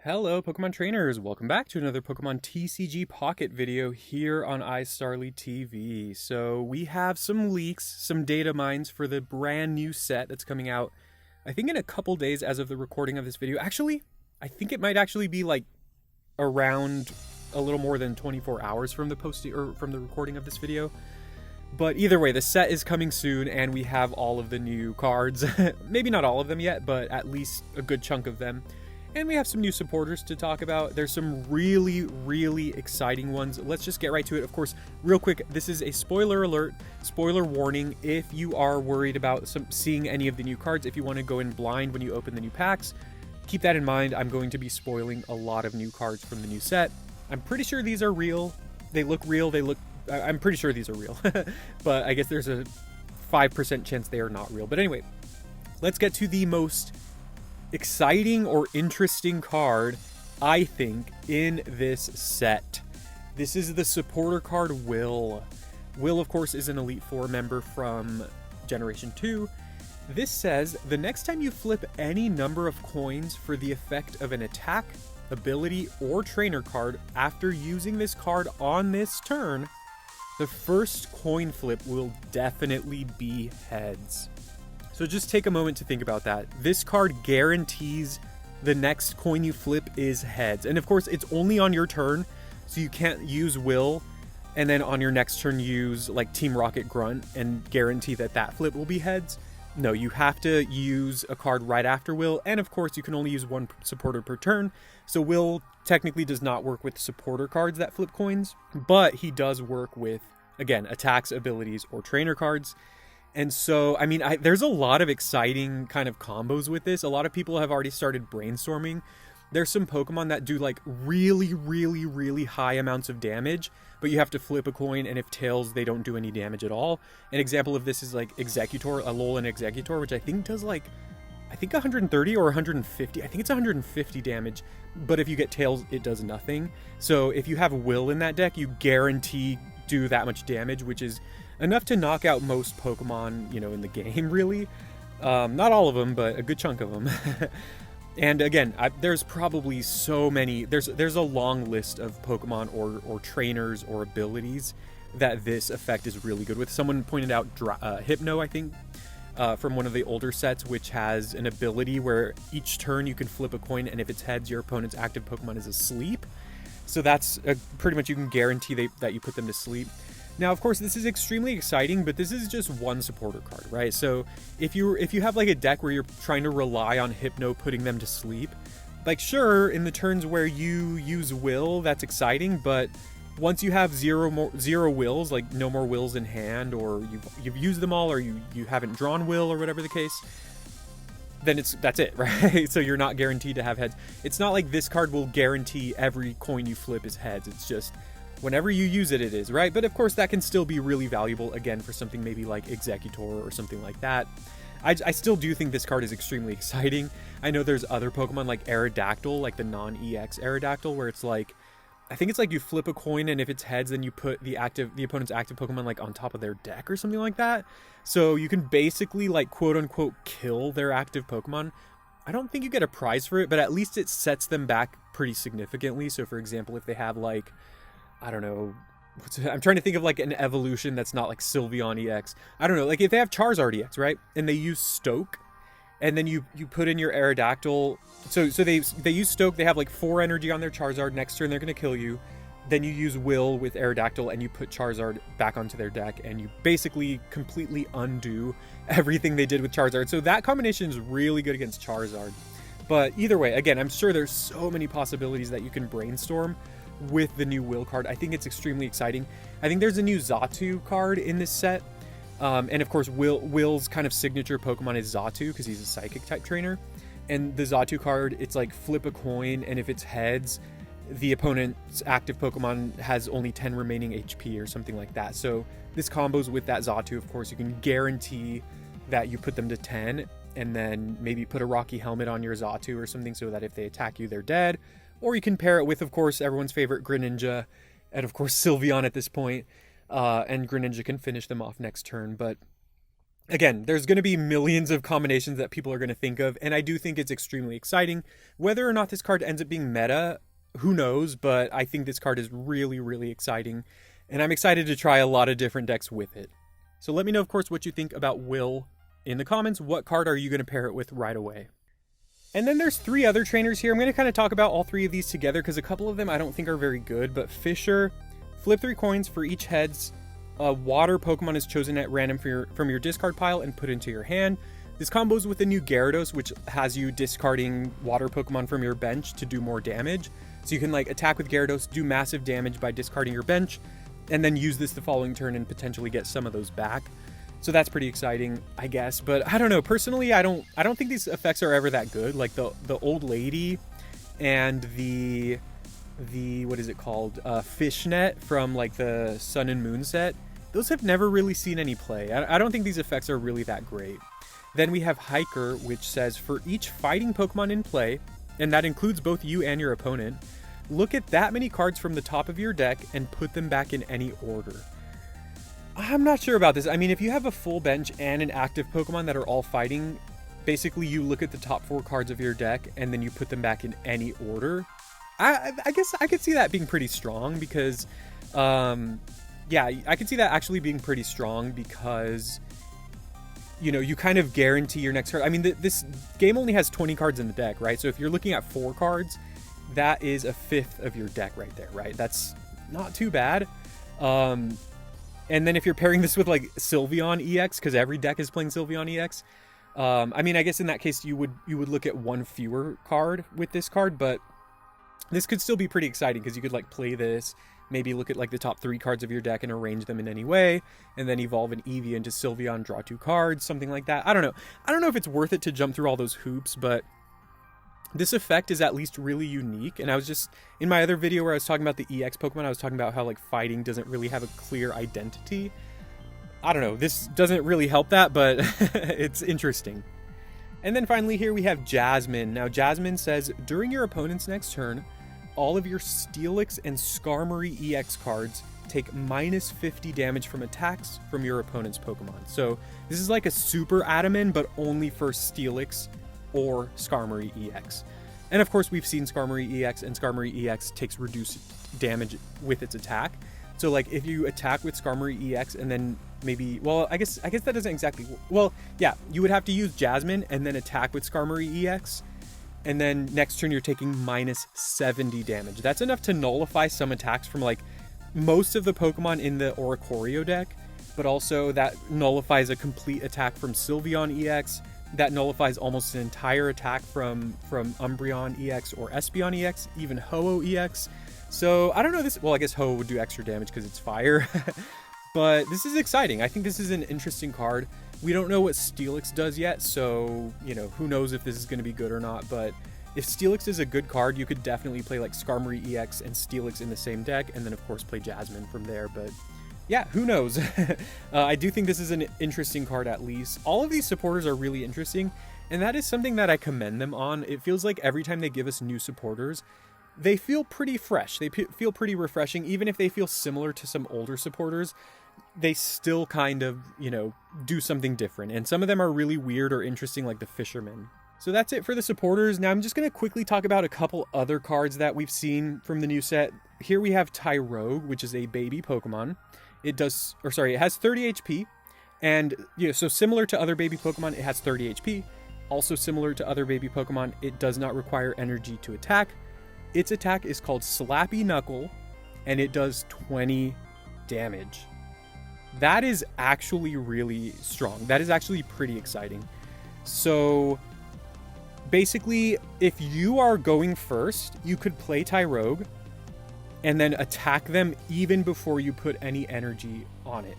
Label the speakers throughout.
Speaker 1: Hello Pokemon trainers, welcome back to another Pokemon TCG Pocket video here on iStarly TV. So we have some leaks, some data mines for the brand new set that's coming out, I think in a couple days as of the recording of this video. Actually, I think it might actually be like around a little more than 24 hours from the from the recording of this video. But either way, the set is coming soon and we have all of the new cards. Maybe not all of them yet, but at least a good chunk of them. And we have some new supporters to talk about. There's some really exciting ones. Let's just get right to it. Of course, real quick, this is a spoiler alert, spoiler warning. If you are worried about seeing any of the new cards, if you want to go in blind when you open the new packs, keep that in mind. I'm going to be spoiling a lot of new cards from the new set. I'm pretty sure these are real. They look real. I'm pretty sure these are real. But I guess there's a 5% chance they are not real. But anyway, let's get to the most exciting or interesting card, I think, in this set. This is the supporter card, Will. Will, of course, is an Elite Four member from Generation 2. This says, the next time you flip any number of coins for the effect of an attack, ability, or trainer card after using this card on this turn, the first coin flip will definitely be heads. So just take a moment to think about that. This card guarantees the next coin you flip is heads. And of course, it's only on your turn, so you can't use Will and then on your next turn use like Team Rocket Grunt and guarantee that that flip will be heads. No, you have to use a card right after Will, and of course you can only use one supporter per turn. So Will technically does not work with supporter cards that flip coins, but he does work with, again, attacks, abilities, or trainer cards. And so, I mean, there's a lot of exciting kind of combos with this. A lot of people have already started brainstorming. There's some Pokemon that do like really high amounts of damage, but you have to flip a coin, and if tails, they don't do any damage at all. An example of this is like Executor, Alolan Executor, which I think does like, 130 or 150. I think it's 150 damage, but if you get tails, it does nothing. So if you have Will in that deck, you guarantee do that much damage, which is enough to knock out most Pokemon, in the game, really. Not all of them, but a good chunk of them. And again, there's probably so many. There's a long list of Pokemon or trainers or abilities that this effect is really good with. Someone pointed out Hypno, I think, from one of the older sets, which has an ability where each turn you can flip a coin, and if it's heads, your opponent's active Pokemon is asleep. So that's pretty much, you can guarantee that you put them to sleep. Now, of course, this is extremely exciting, but this is just one supporter card, right? So if you have like a deck where you're trying to rely on Hypno putting them to sleep, like sure, in the turns where you use Will, that's exciting, but once you have zero wills, like no more wills in hand, or you've used them all, or you haven't drawn Will, or whatever the case, then that's it, right? So you're not guaranteed to have heads. It's not like this card will guarantee every coin you flip is heads. It's just whenever you use it, it is, right? But of course, that can still be really valuable, again, for something maybe like Executor or something like that. I still do think this card is extremely exciting. I know there's other Pokemon like Aerodactyl, like the non-EX Aerodactyl, where it's like, I think it's like you flip a coin, and if it's heads, then you put the opponent's active Pokemon like on top of their deck or something like that. So you can basically like quote unquote kill their active Pokemon. I don't think you get a prize for it, but at least it sets them back pretty significantly. So for example, if they have like, I don't know, I'm trying to think of like an evolution that's not like Sylveon EX. I don't know, like if they have Charizard EX, right? And they use Stoke, and then you put in your Aerodactyl. So they use Stoke, they have like 4 energy on their Charizard. Next turn, they're going to kill you. Then you use Will with Aerodactyl, and you put Charizard back onto their deck, and you basically completely undo everything they did with Charizard. So that combination is really good against Charizard. But either way, again, I'm sure there's so many possibilities that you can brainstorm with the new Will card. I think it's extremely exciting. I think there's a new Xatu card in this set. And of course, Will's kind of signature Pokemon is Xatu, because he's a psychic type trainer. And the Xatu card, it's like flip a coin, and if it's heads, the opponent's active Pokemon has only 10 remaining HP or something like that. So this combos with that Xatu. Of course, you can guarantee that you put them to 10, and then maybe put a Rocky Helmet on your Xatu or something, so that if they attack you, they're dead. Or you can pair it with, of course, everyone's favorite Greninja, and of course Sylveon at this point, and Greninja can finish them off next turn. But Again, there's going to be millions of combinations that people are going to think of, and I do think it's extremely exciting. Whether or not this card ends up being meta, who knows, but I think this card is really, really exciting, and I'm excited to try a lot of different decks with it. So let me know, of course, what you think about Will in the comments. What card are you going to pair it with right away? And then there's 3 other trainers here. I'm going to kind of talk about all 3 of these together because a couple of them I don't think are very good, but Fisher, flip 3 coins for each heads. A water Pokemon is chosen at random from your discard pile and put into your hand. This combos with the new Gyarados, which has you discarding water Pokemon from your bench to do more damage. So you can like attack with Gyarados, do massive damage by discarding your bench, and then use this the following turn and potentially get some of those back. So that's pretty exciting, I guess. But I don't know. Personally, I don't think these effects are ever that good. Like the old lady and the what is it called? Fishnet from like the Sun and Moon set. Those have never really seen any play. I don't think these effects are really that great. Then we have Hiker, which says, for each fighting Pokemon in play, and that includes both you and your opponent, look at that many cards from the top of your deck and put them back in any order. I'm not sure about this. I mean, if you have a full bench and an active Pokemon that are all fighting, basically you look at the top 4 cards of your deck and then you put them back in any order. I guess I could see that being pretty strong because... yeah, I can see that actually being pretty strong because, you know, you kind of guarantee your next card. I mean, this game only has 20 cards in the deck, right? So if you're looking at 4 cards, that is a fifth of your deck right there, right? That's not too bad. And then if you're pairing this with like Sylveon EX, because every deck is playing Sylveon EX, I mean, I guess in that case you would look at 1 fewer card with this card, but this could still be pretty exciting because you could like play this. Maybe look at like the top 3 cards of your deck and arrange them in any way, and then evolve an Eevee into Sylveon, draw 2 cards, something like that. I don't know. I don't know if it's worth it to jump through all those hoops, but this effect is at least really unique. And I was just, in my other video where I was talking about the EX Pokemon, I was talking about how like fighting doesn't really have a clear identity. I don't know. This doesn't really help that, but it's interesting. And then finally here we have Jasmine. Now Jasmine says, during your opponent's next turn, all of your Steelix and Skarmory EX cards take minus 50 damage from attacks from your opponent's Pokemon. So this is like a super Adaman, but only for Steelix or Skarmory EX. And of course, we've seen Skarmory EX, and Skarmory EX takes reduced damage with its attack. So like if you attack with Skarmory EX and then maybe, well, I guess that doesn't exactly, well, yeah, you would have to use Jasmine and then attack with Skarmory EX. And then next turn you're taking minus 70 damage. That's enough to nullify some attacks from like most of the Pokemon in the Oricorio deck, but also that nullifies a complete attack from Sylveon EX. That nullifies almost an entire attack from Umbreon EX or Espeon EX, even Ho-Oh EX. So I don't know this, well, I guess Ho would do extra damage because it's fire, but this is exciting. I think this is an interesting card. We don't know what Steelix does yet, so, you know, who knows if this is going to be good or not, but if Steelix is a good card, you could definitely play like Skarmory EX and Steelix in the same deck, and then of course play Jasmine from there, but yeah, who knows? I do think this is an interesting card at least. All of these supporters are really interesting, and that is something that I commend them on. It feels like every time they give us new supporters, they feel pretty fresh. They feel pretty refreshing, even if they feel similar to some older supporters. They still kind of, you know, do something different. And some of them are really weird or interesting, like the Fisherman. So that's it for the supporters. Now I'm just going to quickly talk about a couple other cards that we've seen from the new set. Here we have Tyrogue, which is a baby Pokemon. It has 30 HP. And, you know, so similar to other baby Pokemon, it has 30 HP. Also similar to other baby Pokemon, it does not require energy to attack. Its attack is called Slappy Knuckle, and it does 20 damage. That is actually really strong. That is actually pretty exciting. So basically, if you are going first, you could play Tyrogue and then attack them even before you put any energy on it.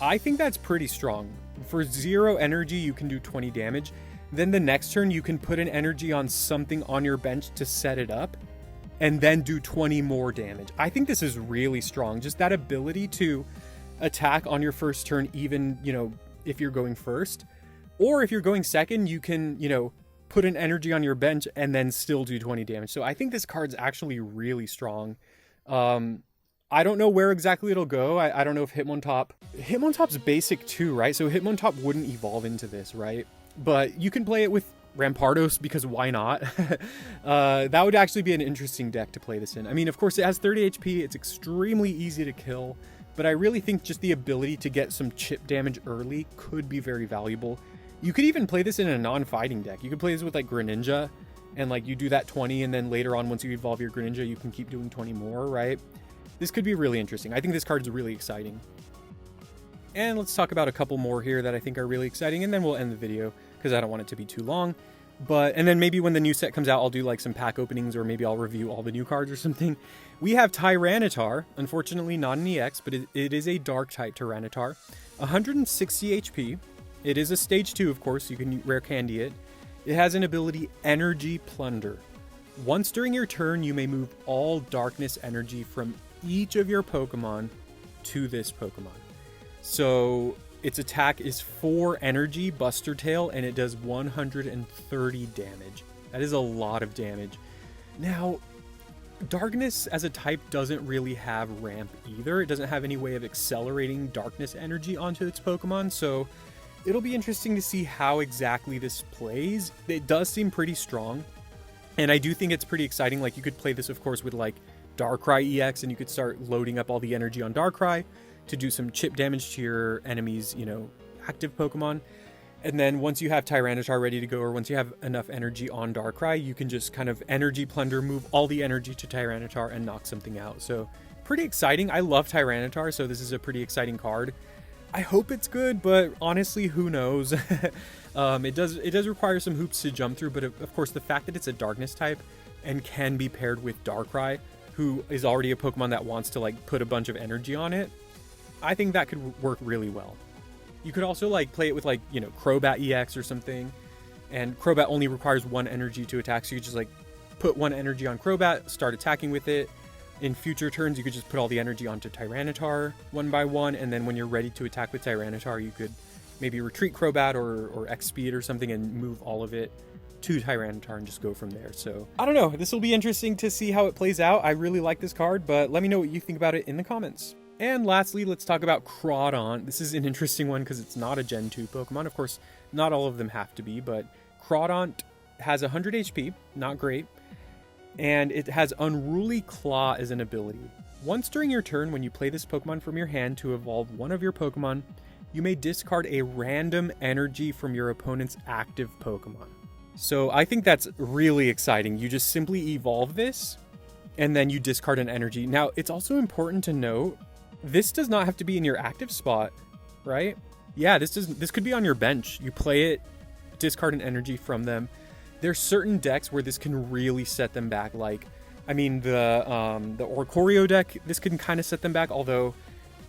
Speaker 1: I think that's pretty strong. For 0 energy, you can do 20 damage. Then the next turn, you can put an energy on something on your bench to set it up and then do 20 more damage. I think this is really strong. Just that ability to attack on your first turn, even, you know, if you're going first, or if you're going second, you can, you know, put an energy on your bench and then still do 20 damage. So I think this card's actually really strong. I don't know where exactly it'll go. I don't know if Hitmontop's basic too, right? So Hitmontop wouldn't evolve into this, right? But you can play it with Rampardos, because why not? That would actually be an interesting deck to play this in. I mean, of course, it has 30 HP. It's extremely easy to kill, but I really think just the ability to get some chip damage early could be very valuable. You could even play this in a non-fighting deck. You could play this with like Greninja, and like you do that 20, and then later on, once you evolve your Greninja, you can keep doing 20 more, right? This could be really interesting. I think this card is really exciting. And let's talk about a couple more here that I think are really exciting, and then we'll end the video because I don't want it to be too long. And then maybe when the new set comes out, I'll do like some pack openings, or maybe I'll review all the new cards or something. We have Tyranitar, unfortunately not an EX, but it is a dark type Tyranitar. 160 HP. It is a stage 2, of course, you can rare candy it. It has an ability Energy Plunder. Once during your turn, you may move all darkness energy from each of your Pokemon to this Pokemon. So its attack is 4 energy, Buster Tail, and it does 130 damage. That is a lot of damage. Now, Darkness as a type doesn't really have ramp either. It doesn't have any way of accelerating darkness energy onto its Pokemon, so it'll be interesting to see how exactly this plays. It does seem pretty strong, and I do think it's pretty exciting. Like, you could play this, of course, with like Darkrai EX, and you could start loading up all the energy on Darkrai to do some chip damage to your enemies, you know, active Pokemon. And then once you have Tyranitar ready to go, or once you have enough energy on Darkrai, you can just kind of Energy Plunder, move all the energy to Tyranitar and knock something out. So pretty exciting. I love Tyranitar, so this is a pretty exciting card. I hope it's good, but honestly, who knows? It does require some hoops to jump through, but of course the fact that it's a darkness type and can be paired with Darkrai, who is already a Pokemon that wants to like put a bunch of energy on it, I think that could work really well. You could also like play it with like, you know, Crobat EX or something, and Crobat only requires 1 energy to attack, so you just like put 1 energy on Crobat, start attacking with it. In future turns, you could just put all the energy onto Tyranitar one by one, and then when you're ready to attack with Tyranitar, you could maybe retreat Crobat or X Speed or something and move all of it to Tyranitar and just go from there. So I don't know, this will be interesting to see how it plays out. I really like this card, but let me know what you think about it in the comments. And lastly, let's talk about Crawdaunt. This is an interesting one because it's not a Gen 2 Pokemon. Of course, not all of them have to be, but Crawdaunt has 100 HP, not great, and it has Unruly Claw as an ability. Once during your turn, when you play this Pokemon from your hand to evolve one of your Pokemon, you may discard a random energy from your opponent's active Pokemon. So I think that's really exciting. You just simply evolve this, and then you discard an energy. Now, it's also important to note, this does not have to be in your active spot, right? Yeah, this could be on your bench. You play it, discard an energy from them. There's certain decks where this can really set them back. Like, I mean, the Oricorio deck, this can kind of set them back, although,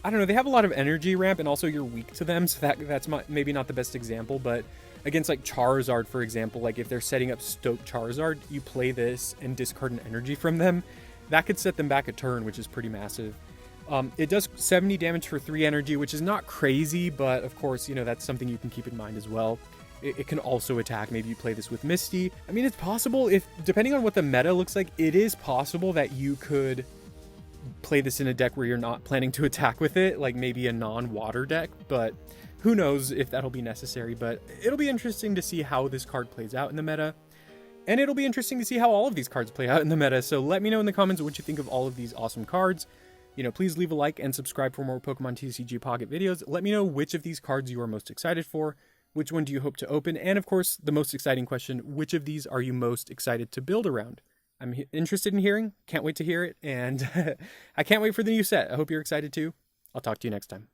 Speaker 1: I don't know, they have a lot of energy ramp, and also you're weak to them, so that's maybe not the best example, but against like Charizard, for example, like if they're setting up Stoke Charizard, you play this and discard an energy from them. That could set them back a turn, which is pretty massive. It does 70 damage for 3 energy, which is not crazy, but of course, you know, that's something you can keep in mind as well. It can also attack. Maybe you play this with Misty. I mean, it's possible, depending on what the meta looks like, it is possible that you could play this in a deck where you're not planning to attack with it, like maybe a non-water deck, but who knows if that'll be necessary. But it'll be interesting to see how this card plays out in the meta, and it'll be interesting to see how all of these cards play out in the meta. So let me know in the comments what you think of all of these awesome cards. You know, please leave a like and subscribe for more Pokemon TCG Pocket videos. Let me know which of these cards you are most excited for, which one do you hope to open, and of course, the most exciting question, which of these are you most excited to build around? I'm interested in hearing, can't wait to hear it, and I can't wait for the new set. I hope you're excited too. I'll talk to you next time.